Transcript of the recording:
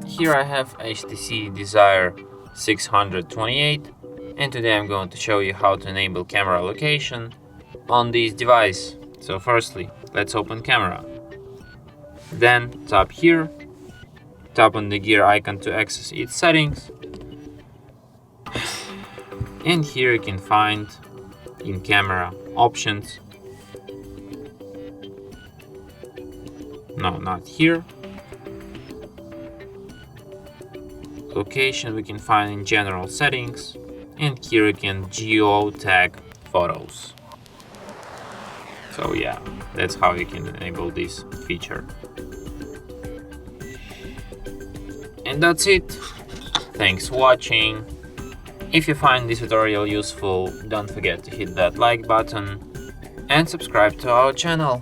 Here I have HTC Desire 628, and today I'm going to show you how to enable camera location on this device. So firstly, let's open camera. Then tap here, tap on the gear icon to access its settings, and here you can find in camera options. No, not here. Location we can find in general settings, and here you can geo tag photos. So yeah, that's how you can enable this feature. And that's it. Thanks for watching. If you find this tutorial useful, don't forget to hit that like button and subscribe to our channel.